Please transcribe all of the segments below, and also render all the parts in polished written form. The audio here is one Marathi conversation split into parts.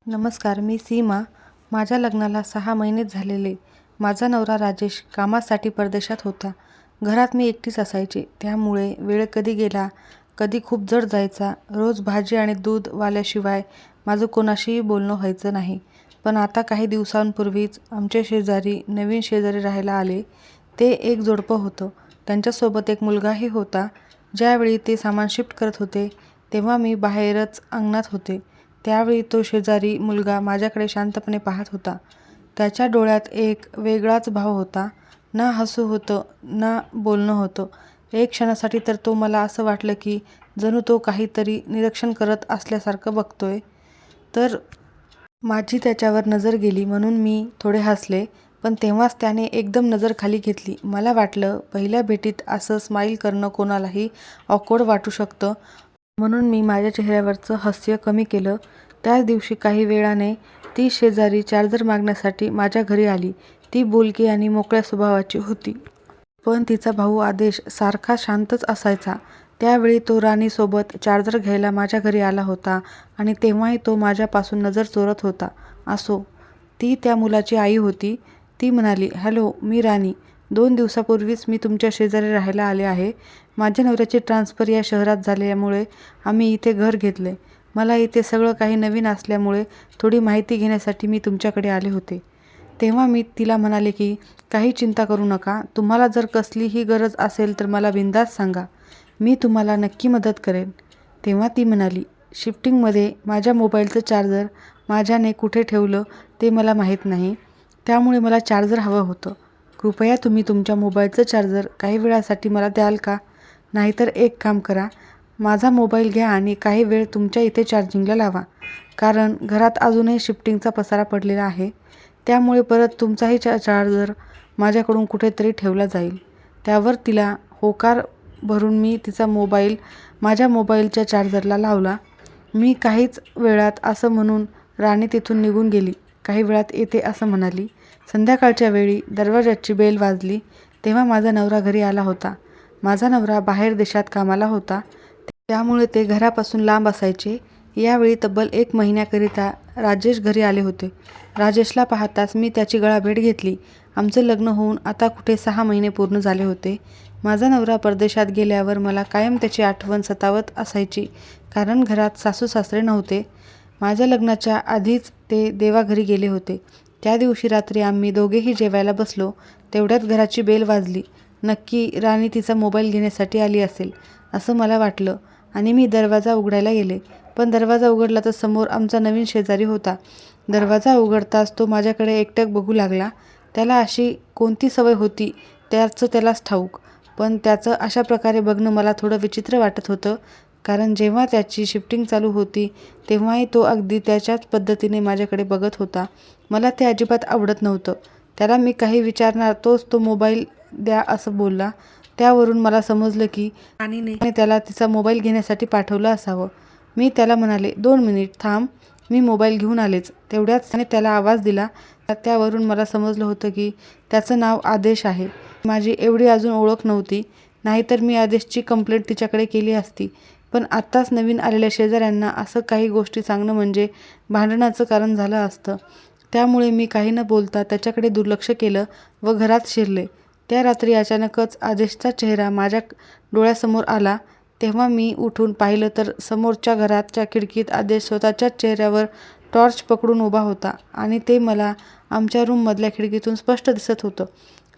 नमस्कार, मी सीमा. माझ्या लग्नाला 6 महिनेच झालेले. माझा नवरा राजेश कामासाठी परदेशात होता. घरात मी एकटीच असायचे. त्यामुळे वेळ कधी गेला, कधी खूप जड जायचा. रोज भाजी आणि दूध वाल्याशिवाय माझं कोणाशीही बोलणं व्हायचं नाही. पण आता काही दिवसांपूर्वीच आमच्या शेजारी नवीन शेजारी राहायला आले. ते एक जोडपं होतं. त्यांच्यासोबत एक मुलगाही होता. ज्यावेळी ते सामान शिफ्ट करत होते, तेव्हा मी बाहेरच अंगणात होते. त्यावेळी तो शेजारी मुलगा माझ्याकडे शांतपणे पाहत होता. त्याच्या डोळ्यात एक वेगळाच भाव होता. ना हसू होतं, ना बोलणं होतं. एक क्षणासाठी तर मला असं वाटलं की जणू तो काहीतरी निरीक्षण करत असल्यासारखं बघतोय. तर माझी त्याच्यावर नजर गेली म्हणून मी थोडे हसले. पण तेव्हाच त्याने एकदम नजर खाली घेतली. मला वाटलं पहिल्या भेटीत असं स्माईल करणं कोणालाही ऑकवर्ड वाटू शकतं, म्हणून मी माझ्या चेहऱ्यावरचं हास्य कमी केलं. त्याच दिवशी काही वेळाने ती शेजारी चार्जर मागण्यासाठी माझ्या घरी आली. ती बोलकी आणि मोकळ्या स्वभावाची होती. पण तिचा भाऊ आदेश सारखा शांतच असायचा. त्यावेळी तो राणीसोबत चार्जर घ्यायला माझ्या घरी आला होता आणि तेव्हाही तो माझ्यापासून नजर चोरत होता. असो, ती त्या मुलाची आई होती. ती म्हणाली, "हॅलो, मी राणी. 2 दिवसापूर्वीच मी तुमच्या शेजारी राहायला आले आहे. माझ्या नवऱ्याची ट्रान्सफर या शहरात झाल्यामुळे आम्ही इथे घर घेतले. मला इथे सगळं काही नवीन असल्यामुळे थोडी माहिती घेण्यासाठी मी तुमच्याकडे आले होते." तेव्हा मी तिला म्हणाले की काही चिंता करू नका. तुम्हाला जर कसलीही गरज असेल तर मला बिनधास्त सांगा. मी तुम्हाला नक्की मदत करेन. तेव्हा ती म्हणाली, "शिफ्टिंगमध्ये माझ्या मोबाईलचं चार्जर माझ्याने कुठे ठेवलं ते मला माहीत नाही. त्यामुळे मला चार्जर हवं होतं. कृपया तुम्ही तुमच्या मोबाईलचं चार्जर काही वेळासाठी मला द्याल का? नाहीतर एक काम करा, माझा मोबाईल घ्या आणि काही वेळ तुमच्या इथे चार्जिंगला लावा. कारण घरात अजूनही शिफ्टिंगचा पसारा पडलेला आहे. त्यामुळे परत तुमचाही चार्जर माझ्याकडून कुठेतरी ठेवला जाईल." त्यावर तिला होकार भरून मी तिचा मोबाईल माझ्या मोबाईलच्या चार्जरला लावला. मी काहीच वेळात असं म्हणून राणी तिथून निघून गेली. काही वेळात येते असं म्हणाली. संध्याकाळच्या वेळी दरवाजाची बेल वाजली. तेव्हा माझा नवरा घरी आला होता. माझा नवरा बाहेर देशात कामाला होता. त्यामुळे ते घरापासून लांब असायचे. यावेळी तब्बल 1 महिन्याकरिता राजेश घरी आले होते. राजेशला पाहताच मी त्याची गळाभेट घेतली. आमचं लग्न होऊन आता कुठे 6 महिने पूर्ण झाले होते. माझा नवरा परदेशात गेल्यावर मला कायम त्याची आठवण सतावत असायची. कारण घरात सासू-सासरे नव्हते. माझ्या लग्नाच्या आधीच ते देवाघरी गेले होते. त्या दिवशी रात्री आम्ही दोघेही जेवायला बसलो. तेवढ्यात घराची बेल वाजली. नक्की राणी तिचा मोबाईल घेण्यासाठी आली असेल असं मला वाटलं आणि मी दरवाजा उघडायला गेले. पण दरवाजा उघडला तर समोर आमचा नवीन शेजारी होता. दरवाजा उघडताच तो माझ्याकडे एकटक बघू लागला. त्याला अशी कोणती सवय होती त्याचं त्यालाच ठाऊक. पण त्याचं अशा प्रकारे बघणं मला थोडं विचित्र वाटत होतं. कारण जेव्हा त्याची शिफ्टिंग चालू होती तेव्हाही तो अगदी त्याच्याच पद्धतीने माझ्याकडे बघत होता. मला ते अजिबात आवडत नव्हतं. त्याला मी काही विचारणार तोच तो मोबाईल द्या असं बोलला. त्यावरून मला समजलं की राणीने त्याला तिचा मोबाईल घेण्यासाठी पाठवलं असावं. मी त्याला म्हणाले, "2 मिनिट थांब, मी मोबाईल घेऊन आलेच." तेवढ्यात त्याने त्याला आवाज दिला. त्यावरून मला समजलं होतं की त्याचं नाव आदेश आहे. माझी एवढी अजून ओळख नव्हती. नाहीतर मी आदेशची कंप्लेंट तिच्याकडे केली असती. पण आत्ताच नवीन आलेल्या शेजाऱ्यांना असं काही गोष्टी सांगणं म्हणजे भांडणाचं कारण झालं असतं. त्यामुळे मी काही न बोलता त्याच्याकडे दुर्लक्ष केलं व घरात शिरले. त्या रात्री अचानकच आदेशचा चेहरा माझ्या डोळ्यासमोर आला. तेव्हा मी उठून पाहिलं तर समोरच्या घराच्या खिडकीत आदेश स्वतःच्याच चेहऱ्यावर टॉर्च पकडून उभा होता आणि ते मला आमच्या रूममधल्या खिडकीतून स्पष्ट दिसत होतं.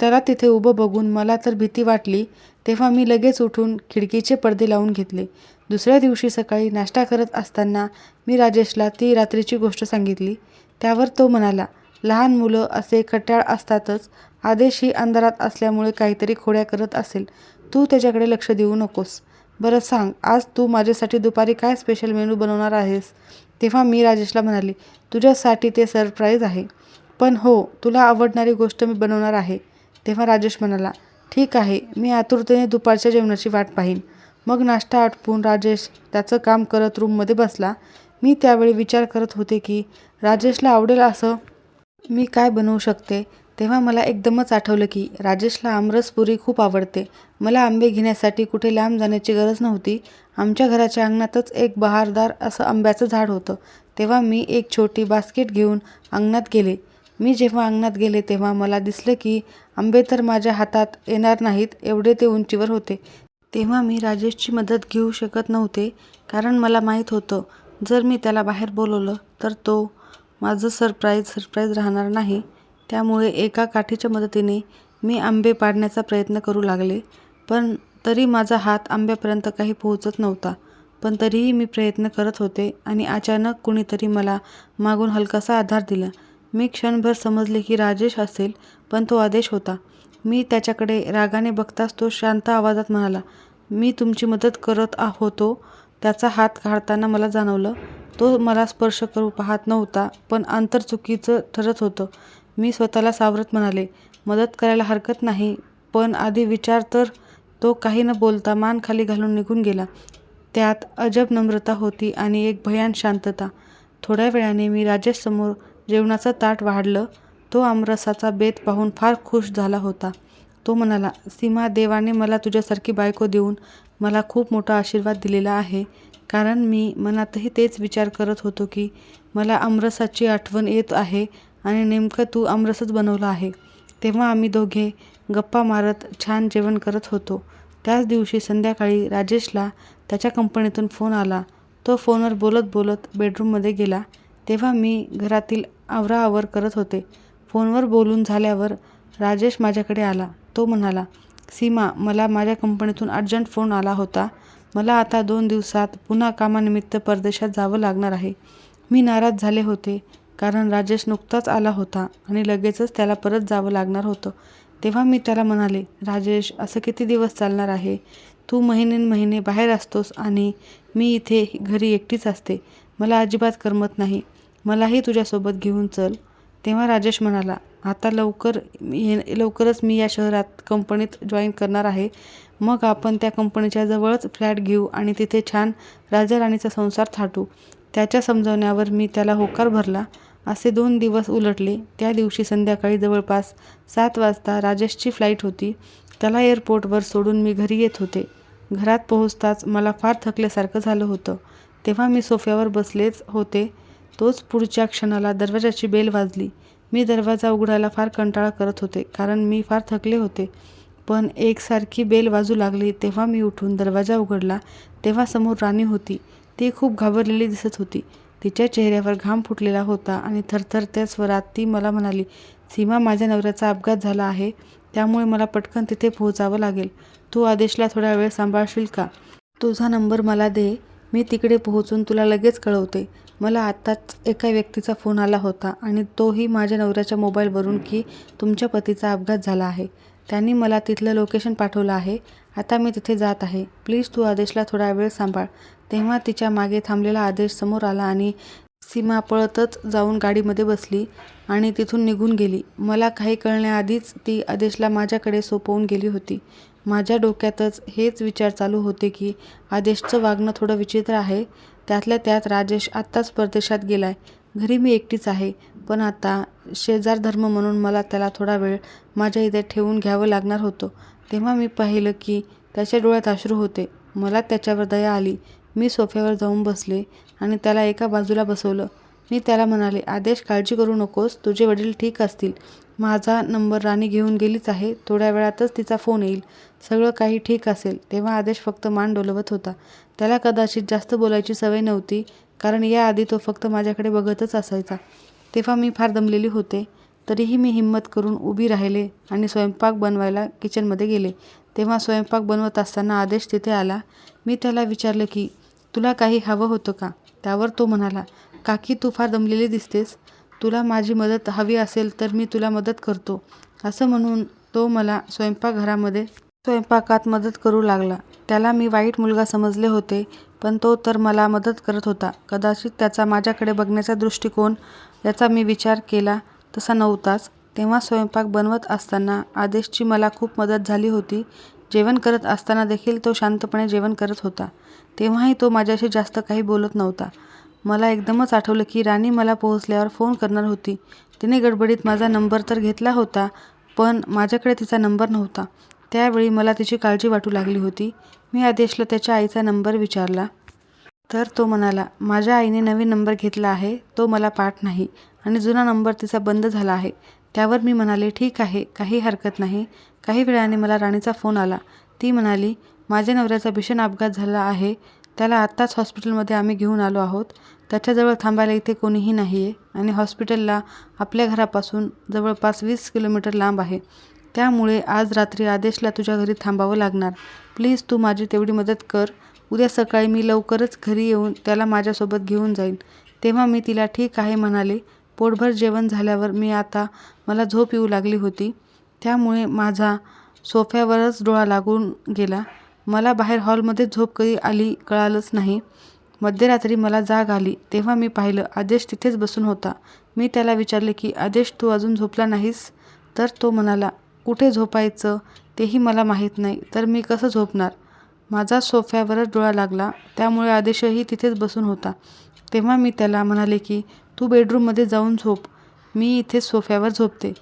त्याला तिथे उभं बघून मला तर भीती वाटली. तेव्हा मी लगेच उठून खिडकीचे पडदे लावून घेतले. दुसऱ्या दिवशी सकाळी नाश्ता करत असताना मी राजेशला ती रात्रीची गोष्ट सांगितली. त्यावर तो म्हणाला, "लहान मुलं असे खट्याळ असतातच. आदेश ही अंधारात असल्यामुळे काहीतरी खोड्या करत असेल. तू त्याच्याकडे लक्ष देऊ नकोस. बरं सांग, आज तू माझ्यासाठी दुपारी काय स्पेशल मेनू बनवणार आहेस?" तेव्हा मी राजेशला म्हणाले, "तुझ्यासाठी ते सरप्राईज आहे. पण हो, तुला आवडणारी गोष्ट मी बनवणार आहे." तेव्हा राजेश म्हणाला, "ठीक आहे, मी आतुरतेने दुपारच्या जेवणाची वाट पाहीन." मग नाश्ता आटपून राजेश त्याचं काम करत रूममध्ये बसला. मी त्यावेळी विचार करत होते की राजेशला आवडेल असं मी काय बनवू शकते. तेव्हा मला एकदमच आठवलं की राजेशला आमरस पुरी खूप आवडते. मला आंबे घेण्यासाठी कुठे लांब जाण्याची गरज नव्हती. आमच्या घराच्या अंगणातच एक बहारदार असं आंब्याचं झाड होतं. तेव्हा मी एक छोटी बास्केट घेऊन अंगणात गेले. मी जेव्हा अंगणात गेले तेव्हा मला दिसलं की आंबे तर माझ्या हातात येणार नाहीत एवढे ते उंचीवर होते. तेव्हा मी राजेशची मदत घेऊ शकत नव्हते, कारण मला माहीत होतं जर मी त्याला बाहेर बोलवलं तर तो माझं सरप्राईज राहणार नाही. त्यामुळे एका काठीच्या मदतीने मी आंबे पाडण्याचा प्रयत्न करू लागले, पण तरी माझा हात आंब्यापर्यंत काही पोहोचत नव्हता. पण तरीही मी प्रयत्न करत होते आणि अचानक कुणीतरी मला मागून हलकासा आधार दिला. मी क्षणभर समजले की राजेश असेल, पण तो आदेश होता. मी त्याच्याकडे रागाने बघताच तो शांत आवाजात म्हणाला, "मी तुमची मदत करत होतो." त्याचा हात काढताना मला जाणवलं, तो मला स्पर्श करू पाहत नव्हता, पण अंतर चुकीचं ठरत होतं. मी स्वतःला सावरत म्हणाले, "मदत करायला हरकत नाही, पण आधी विचार तर." तो काही न बोलता मान खाली घालून निघून गेला. त्यात अजब नम्रता होती आणि एक भयान शांतता. थोड्या वेळाने मी राजेशसमोर जेवणाचं ताट वाढलं. तो आमरसाचा बेत पाहून फार खुश झाला होता. तो म्हणाला, "सीमा, देवाने मला तुझ्यासारखी बायको देऊन मला खूप मोठा आशीर्वाद दिलेला आहे." कारण मी मनातही तेच विचार करत होतो की मला आमरसाची आठवण येत आहे आणि नेमकं तू आमरसच बनवलं आहे. तेव्हा आम्ही दोघे गप्पा मारत छान जेवण करत होतो. त्याच दिवशी संध्याकाळी राजेशला त्याच्या कंपनीतून फोन आला. तो फोनवर बोलत बोलत बेडरूममध्ये गेला. तेव्हा मी घरातील आवराआवर करत होते. फोनवर बोलून झाल्यावर राजेश माझ्याकडे आला. तो म्हणाला, "सीमा, मला माझ्या कंपनीतून अर्जंट फोन आला होता. मला आता 2 दिवसात पुन्हा कामानिमित्त परदेशात जावं लागणार आहे." मी नाराज झाले होते, कारण राजेश नुकताच आला होता आणि लगेचच त्याला परत जावं लागणार होतं. तेव्हा मी त्याला म्हणाले, "राजेश, असं किती दिवस चालणार आहे? तू महिने बाहेर असतोस आणि मी इथे घरी एकटीच असते. मला अजिबात करमत नाही. मलाही तुझ्यासोबत घेऊन चल." तेव्हा राजेश म्हणाला, "आता लवकरच मी या शहरात कंपनीत जॉईन करणार आहे. मग आपण त्या कंपनीच्या जवळच फ्लॅट घेऊ आणि तिथे छान राजा-राणीचा संसार थाटू." त्याच्या समजावण्यावर मी त्याला होकार भरला. असे 2 दिवस उलटले. त्या दिवशी संध्याकाळी जवळपास 7 वाजता राजेशची फ्लाईट होती. त्याला एअरपोर्टवर सोडून मी घरी येत होते. घरात पोहोचताच मला फार थकल्यासारखं झालं होतं. तेव्हा मी सोफ्यावर बसलेच होते. तोच पुढच्या क्षणाला दरवाजाची बेल वाजली. मी दरवाजा उघडायला फार कंटाळा करत होते, कारण मी फार थकले होते. पण एकसारखी बेल वाजू लागली. तेव्हा मी उठून दरवाजा उघडला. तेव्हा समोर राणी होती. ती खूप घाबरलेली दिसत होती. तिच्या चेहऱ्यावर घाम फुटलेला होता आणि थरथरत्या स्वरात ती मला म्हणाली, "सीमा, माझ्या नवऱ्याचा अपघात झाला आहे. त्यामुळे मला पटकन तिथे पोहोचावं लागेल. तू आदेशला थोडा वेळ सांभाळशील का? तुझा नंबर मला दे. मी तिकडे पोहोचून तुला लगेच कळवते." मला आत्ताच एका व्यक्तीचा फोन आला होता आणि तोही माझ्या नवऱ्याच्या मोबाईलवरून की तुमच्या पतीचा अपघात झाला आहे. त्यांनी मला तिथलं लोकेशन पाठवलं आहे. आता मी तिथे जात आहे. प्लीज तू आदेशला थोडा वेळ सांभाळ. तेव्हा तिच्या मागे थांबलेला आदेश समोर आला आणि सीमा पळतच जाऊन गाडीमध्ये बसली आणि तिथून निघून गेली. मला काही कळण्याआधीच ती आदेशला माझ्याकडे सोपवून गेली होती. माझ्या डोक्यातच हेच विचार चालू होते की आदेशचं वागणं थोडं विचित्र आहे. त्यातल्या त्यात राजेश आत्ताच परदेशात गेलाय. घरी मी एकटीच आहे, पण आता शेजारधर्म म्हणून मला त्याला थोडा वेळ माझ्या इथे ठेवून घ्यावं लागणार होतं. तेव्हा मी पाहिलं की त्याच्या डोळ्यात अश्रू होते. मला त्याच्यावर दया आली. मी सोफ्यावर जाऊन बसले आणि त्याला एका बाजूला बसवलं. मी त्याला म्हणाले, "आदेश, काळजी करू नकोस. तुझे वडील ठीक असतील. माझा नंबर राणी घेऊन गेलीच आहे. थोड्या वेळातच तिचा फोन येईल. सगळं काही ठीक असेल." तेव्हा आदेश फक्त मान डोलवत होता. त्याला कदाचित जास्त बोलायची सवय नव्हती, कारण याआधी तो फक्त माझ्याकडे बघतच असायचा. तेव्हा मी फार दमलेली होते. तरीही मी हिंमत करून उभी राहिले आणि स्वयंपाक बनवायला किचनमध्ये गेले. तेव्हा स्वयंपाक बनवत असताना आदेश तिथे आला. मी त्याला विचारलं की, "तुला काही हवं होतं का?" त्यावर तो म्हणाला, "काकी, तू फार दमलेली दिसतेस. तुला माझी मदत हवी असेल तर मी तुला मदत करतो." असं म्हणून तो मला स्वयंपाकात मदत करू लागला. त्याला मी वाईट मुलगा समजले होते, पण तो तर मला मदत करत होता. कदाचित त्याचा माझ्याकडे बघण्याचा दृष्टिकोन, याचा मी विचार केला तसा नव्हताच. तेव्हा स्वयंपाक बनवत असताना आदेशची मला खूप मदत झाली होती. जेवण करत असताना देखील तो शांतपणे जेवण करत होता. तेव्हाही तो माझ्याशी जास्त काही बोलत नव्हता. मला एकदमच आठवलं की राणी मला पोहोचल्यावर फोन करणार होती. तिने गडबडीत माझा नंबर तर घेतला होता, पण माझ्याकडे तिचा नंबर नव्हता. त्यावेळी मला तिची काळजी वाटू लागली होती. मी आदेशला त्याच्या आईचा नंबर विचारला. तर तो म्हणाला, माझ्या आईने नवीन नंबर घेतला आहे, तो मला पाठ नाही आणि जुना नंबर तिचा बंद झाला आहे. त्यावर मी म्हणाले, ठीक आहे, काही हरकत नाही. काही वेळाने मला राणीचा फोन आला. ती म्हणाली, माझ्या नवऱ्याचा भीषण अपघात झाला आहे. त्याला आत्ताच हॉस्पिटलमध्ये आम्ही घेऊन आलो आहोत. त्याच्याजवळ थांबायला इथे कोणीही नाही आहे आणि हॉस्पिटलला आपल्या घरापासून जवळपास 20 किलोमीटर लांब आहे. त्यामुळे आज रात्री आदेशला तुझ्या घरी थांबावं लागणार. प्लीज तू माझी तेवढी मदत कर. उद्या सकाळी मी लवकरच घरी येऊन त्याला माझ्यासोबत घेऊन जाईन. तेव्हा मी तिला ठीक आहे म्हणाले. पोटभर जेवण झाल्यावर मला झोप येऊ लागली होती. त्यामुळे माझा सोफ्यावरच डोळा लागून गेला. मला बाहेर हॉलमध्ये झोप कधी आली कळालंच नाही. मध्यरात्री मला जाग आली तेव्हा मी पाहिलं आदेश तिथेच बसून होता. मी त्याला विचारले की आदेश तू अजून झोपला नाहीस? तर तो म्हणाला, कुठे झोपायचं तेही मला माहीत नाही, तर मी कसं झोपणार? माझा सोफ्यावरच डोळा लागला, त्यामुळे आदेशही तिथेच बसून होता. तेव्हा मी त्याला म्हणाले की तू बेडरूममध्ये जाऊन झोप, मी इथे सोफ्यावर झोपते.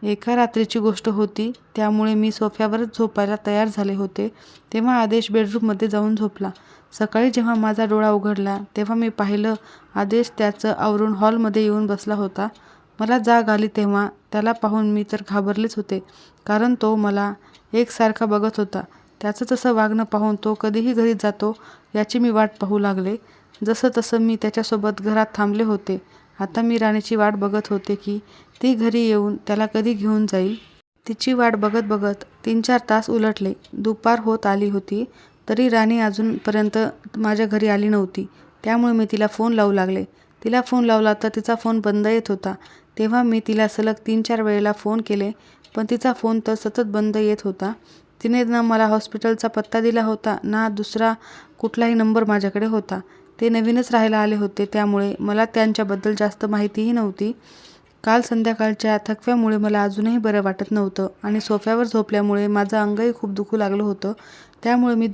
एका रात्रीची गोष्ट होती, त्यामुळे मी सोफ्यावरच झोपायला तयार झाले होते. तेव्हा आदेश बेडरूममध्ये जाऊन झोपला. सकाळी जेव्हा माझा डोळा उघडला तेव्हा मी पाहिलं आदेश त्याचं आवरून हॉलमध्ये येऊन बसला होता. मला जाग आली तेव्हा त्याला पाहून मी तर घाबरलेच होते, कारण तो मला एकसारखा बघत होता. त्याचं तसं वागणं पाहून तो कधीही घरी जातो याची मी वाट पाहू लागले. जसं तसं मी त्याच्यासोबत घरात थांबले होते. आता मी राणीची वाट बघत होते की ती घरी येऊन त्याला कधी घेऊन जाईल. तिची वाट बघत बघत 3-4 तास उलटले. दुपार होत आली होती, तरी राणी अजूनपर्यंत माझ्या घरी आली नव्हती. त्यामुळे मी तिला फोन लावू लागले. तिला फोन लावला तर तिचा फोन बंद येत होता. तेव्हा मी तिला सलग 3-4 वेळेला फोन केले, पण तिचा फोन तर सतत बंद येत होता. तिने ना मला हॉस्पिटलचा पत्ता दिला होता, ना दुसरा कुठलाही नंबर माझ्याकडे होता. ते नवीनच राहायला आले होते, त्यामुळे मला त्यांच्याबद्दल जास्त माहितीही नव्हती. काल संध्याकाळच्या थकव्यामुळे मला अजूनही बरं वाटत नव्हतं आणि सोफ्यावर झोपल्यामुळे माझं अंगही खूप दुखू लागलं होतं. त्यामुळे मी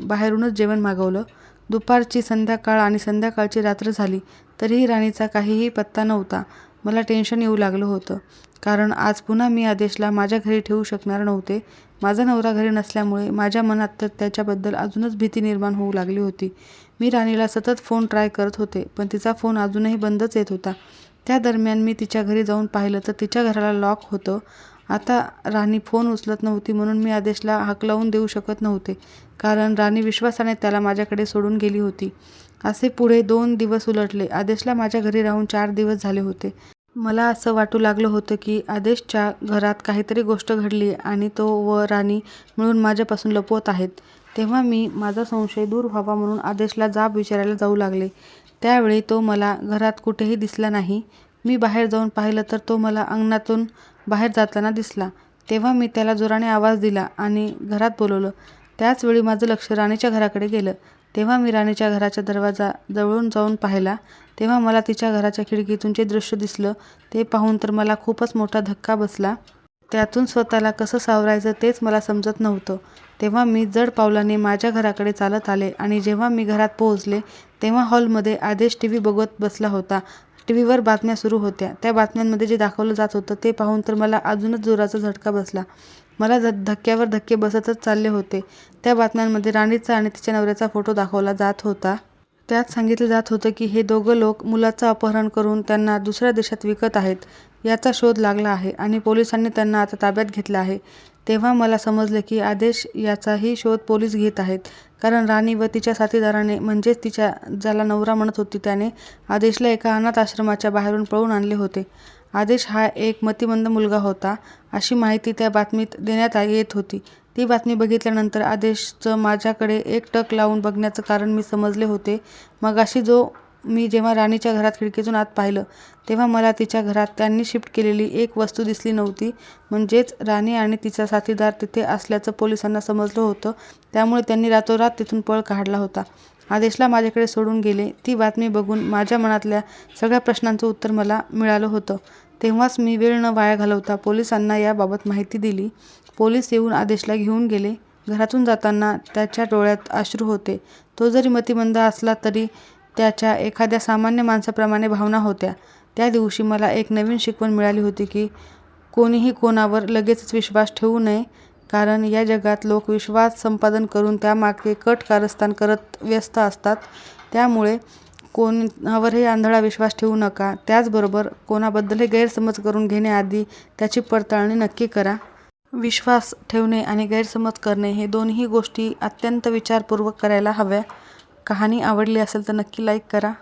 बाहेरूनच जेवण मागवलं. दुपारची संध्याकाळ आणि संध्याकाळची रात्र झाली, तरीही राणीचा काहीही पत्ता नव्हता. मला टेन्शन येऊ लागलं होतं, कारण आज पुन्हा मी आदेशला माझ्या घरी ठेवू शकणार नव्हते. माझा नवरा घरी नसल्यामुळे माझ्या मनात तर त्याच्याबद्दल अजूनच भीती निर्माण होऊ लागली होती. मी राणीला सतत फोन ट्राय करत होते, पण तिचा फोन अजूनही बंदच येत होता. त्या दरम्यान मी तिच्या घरी जाऊन पाहिलं तर तिच्या घराला लॉक होतं. आता राणी फोन उचलत नव्हती म्हणून मी आदेशला हाक लावून देऊ शकत नव्हते, कारण राणी विश्वासाने त्याला माझ्याकडे सोडून गेली होती. असे पुढे 2 दिवस उलटले. आदेशला माझ्या घरी राहून 4 दिवस झाले होते. मला असं वाटू लागलं होतं की आदेशच्या घरात काहीतरी गोष्ट घडली आणि तो व राणी मिळून माझ्यापासून लपवत आहेत. तेव्हा मी माझा संशय दूर व्हावा म्हणून आदेशला जाब विचारायला जाऊ लागले. त्यावेळी तो मला घरात कुठेही दिसला नाही. मी बाहेर जाऊन पाहिलं तर तो मला अंगणातून बाहेर जाताना दिसला. तेव्हा मी त्याला जोराने आवाज दिला आणि घरात बोलवलं. त्याचवेळी माझं लक्ष राणीच्या घराकडे गेलं. तेव्हा मी राणीच्या घराचा दरवाजा जवळून जाऊन पाहिला. तेव्हा मला तिच्या घराच्या खिडकीतून जे दृश्य दिसलं ते पाहून तर मला खूपच मोठा धक्का बसला. त्यातून स्वतःला कसं सावरायचं तेच मला समजत नव्हतं. तेव्हा मी जड पावलाने माझ्या घराकडे चालत आले आणि जेव्हा मी घरात पोहोचले तेव्हा हॉलमध्ये आदेश टीव्ही बघत बसला होता. टीव्हीवर बातम्या सुरू होत्या. त्या बातम्यांमध्ये जे दाखवलं जात होतं ते पाहून तर मला अजूनच जोराचा झटका बसला. मला धक्क्यावर धक्के बसतच चालले होते. त्या बातम्यांमध्ये राणीचा आणि तिच्या नवऱ्याचा फोटो दाखवला जात होता. त्यात सांगितलं जात होतं की हे दोघं लोक मुलाचं अपहरण करून त्यांना दुसऱ्या देशात विकत आहेत. याचा शोध लागला आहे आणि पोलिसांनी त्यांना आता ताब्यात घेतलं आहे. तेव्हा मला समजलं की आदेश याचाही शोध पोलीस घेत आहेत, कारण राणी व तिच्या साथीदाराने, म्हणजेच तिच्या ज्याला नवरा म्हणत होती त्याने, आदेशला एका अनाथ आश्रमाच्या बाहेरून पळवून आणले होते. आदेश हा एक मतिमंद मुलगा होता, अशी माहिती त्या बातमीत देण्यात येत होती. ती बातमी बघितल्यानंतर आदेशचं माझ्याकडे एकटक लावून बघण्याचं कारण मी समजले होते. मगाशी मी जेव्हा राणीच्या घरात खिडकीतून आत पाहिलं तेव्हा मला तिच्या घरात त्यांनी शिफ्ट केलेली एक वस्तू दिसली नव्हती. म्हणजेच राणी आणि तिचा साथीदार तिथे असल्याचं पोलिसांना समजलं होतं. त्यामुळे त्यांनी रातोरात तिथून पळ काढला होता. आदेशला माझ्याकडे सोडून गेले. ती बातमी बघून माझ्या मनातल्या सगळ्या प्रश्नांचं उत्तर मला मिळालं होतं. तेव्हाच मी वेळ न वाया घालवता पोलिसांना याबाबत माहिती दिली. पोलीस येऊन आदेशला घेऊन गेले. घरातून जाताना त्याच्या डोळ्यात अश्रू होते. तो जरी मतिमंद असला तरी त्याच्या एखाद्या सामान्य माणसाप्रमाणे भावना होत्या. त्या दिवशी मला एक नवीन शिकवण मिळाली होती की कोणीही कोणावर लगेचच विश्वास ठेवू नये, कारण या जगात लोक विश्वास संपादन करून त्यामागे कट कारस्थान करत व्यस्त असतात. त्यामुळे कोणावरही आंधळा विश्वास ठेवू नका. त्याचबरोबर कोणाबद्दलही गैरसमज करून घेण्याआधी त्याची पडताळणी नक्की करा. विश्वास ठेवणे आणि गैरसमज करणे हे दोन्ही गोष्टी अत्यंत विचारपूर्वक करायला हव्या. कहाणी आवडली असेल तर नक्की लाईक करा.